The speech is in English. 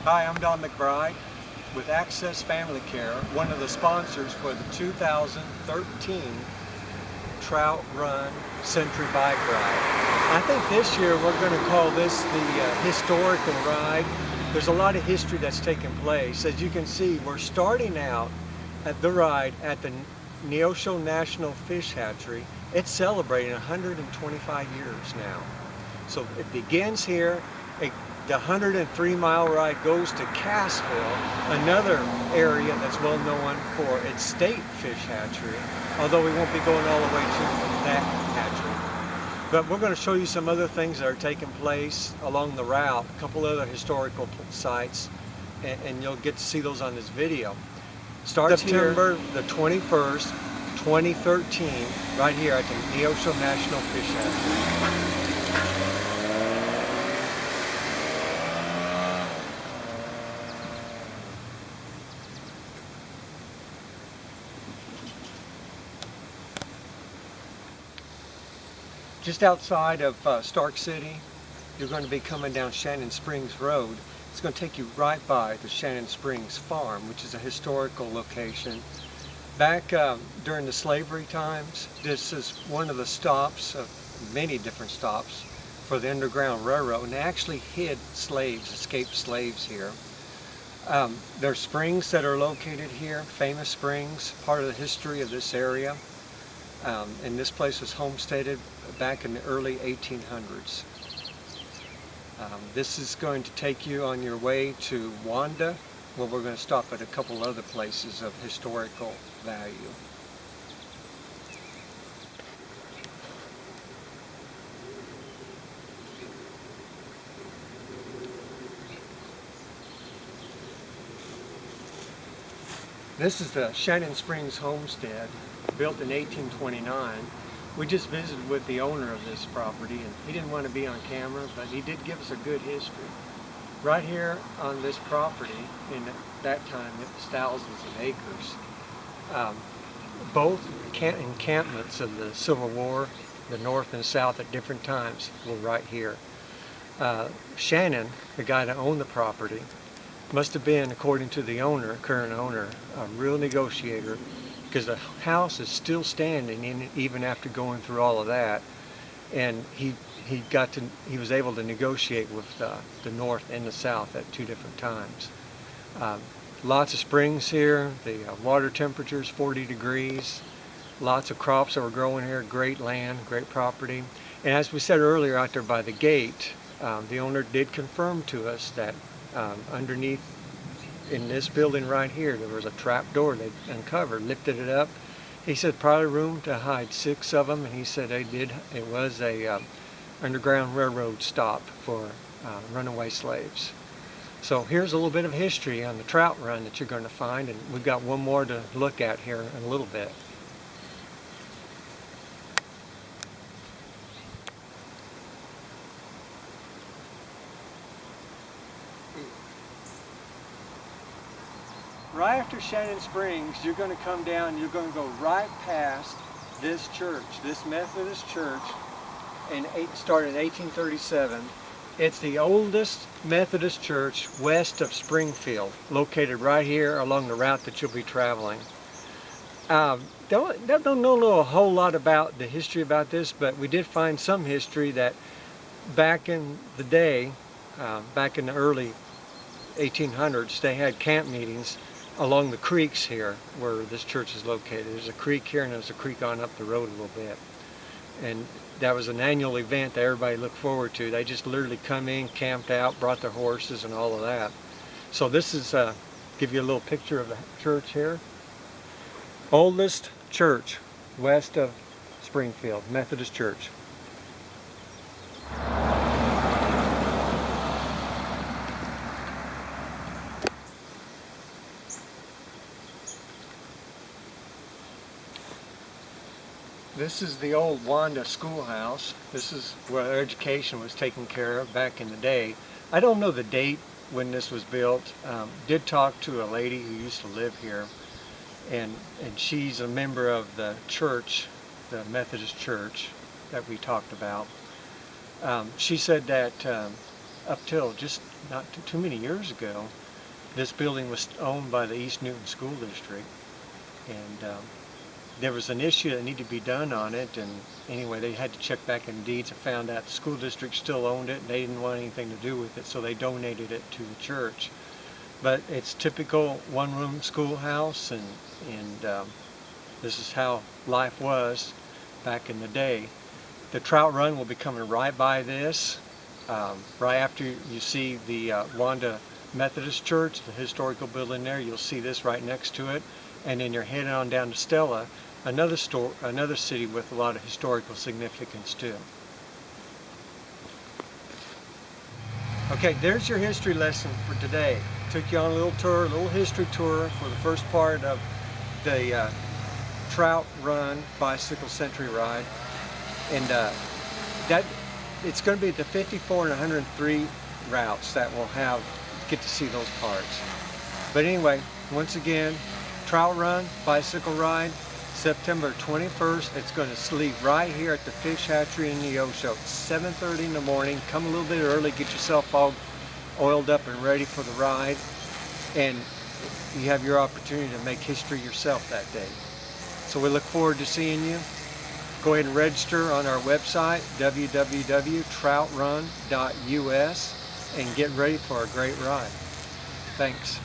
Hi, I'm Don McBride with Access Family Care, one of the sponsors for the 2013 Trout Run Century Bike Ride. I think this year we're going to call this the historical ride. There's a lot of history that's taken place. As you can see, we're starting out at the ride at the Neosho National Fish Hatchery. It's celebrating 125 years now. So it begins here. The 103-mile ride goes to Cassville, another area that's well known for its state fish hatchery, although we won't be going all the way to that hatchery. But we're going to show you some other things that are taking place along the route, a couple other historical sites, and you'll get to see those on this video. Starts September the 21st, 2013, right here at the Neosho National Fish Hatchery. Just outside of Stark City, you're going to be coming down Shannon Springs Road. It's going to take you right by the Shannon Springs Farm, which is a historical location. Back during the slavery times, this is one of the stops of many different stops for the Underground Railroad, and they actually hid slaves, escaped slaves here. There are springs that are located here, famous springs, part of the history of this area. And this place was homesteaded back in the early 1800s. This is going to take you on your way to Wanda, where we're going to stop at a couple other places of historical value. This is the Shannon Springs homestead, built in 1829. We just visited with the owner of this property, and he didn't want to be on camera, but he did give us a good history. Right here on this property, in that time it was thousands of acres. Both encampments of the Civil War, the North and South at different times, were right here. Shannon, the guy that owned the property, must have been, according to the owner, current owner, a real negotiator, because the house is still standing even after going through all of that, and he was able to negotiate with the North and the South at two different times. Lots of springs here. The water temperature is 40 degrees. Lots of crops that were growing here. Great land, great property. And as we said earlier, out there by the gate, the owner did confirm to us that underneath in this building right here, there was a trap door they uncovered, lifted it up. He said probably room to hide 6 of them, and he said it was a Underground Railroad stop for runaway slaves. So here's a little bit of history on the trout run that you're going to find, and we've got one more to look at here in a little bit. Right after Shannon Springs, you're going to come down, you're going to go right past this church, this Methodist church, and started in 1837. It's the oldest Methodist church west of Springfield, located right here along the route that you'll be traveling. Don't know a whole lot about the history about this, but we did find some history that back in the day, back in the early 1800s, they had camp meetings along the creeks here where this church is located. There's a creek here, and there's a creek on up the road a little bit. And that was an annual event that everybody looked forward to. They just literally come in, camped out, brought their horses and all of that. So this is, give you a little picture of the church here. Oldest church west of Springfield, Methodist Church. This is the old Wanda schoolhouse. This is where education was taken care of back in the day. I don't know the date when this was built. Did talk to a lady who used to live here, and she's a member of the church, the Methodist church that we talked about. She said that up till just not too many years ago, this building was owned by the East Newton School District, and there was an issue that needed to be done on it, and anyway, they had to check back in deeds and found out the school district still owned it, and they didn't want anything to do with it, so they donated it to the church. But it's typical one-room schoolhouse, and this is how life was back in the day. The Trout Run will be coming right by this, right after you see the Wanda Methodist Church, the historical building there. You'll see this right next to it, and then you're heading on down to Stella, another city with a lot of historical significance too. Okay, there's your history lesson for today. Took you on a little tour, a little history tour for the first part of the Trout Run Bicycle Century Ride, and it's going to be the 54 and 103 routes that will get to see those parts. But anyway, once again, Trout Run Bicycle Ride, September 21st. It's going to leave right here at the Fish Hatchery in Neosho, 7:30 in the morning. Come a little bit early, get yourself all oiled up and ready for the ride, and you have your opportunity to make history yourself that day. So we look forward to seeing you. Go ahead and register on our website, www.troutrun.us, and get ready for a great ride. Thanks.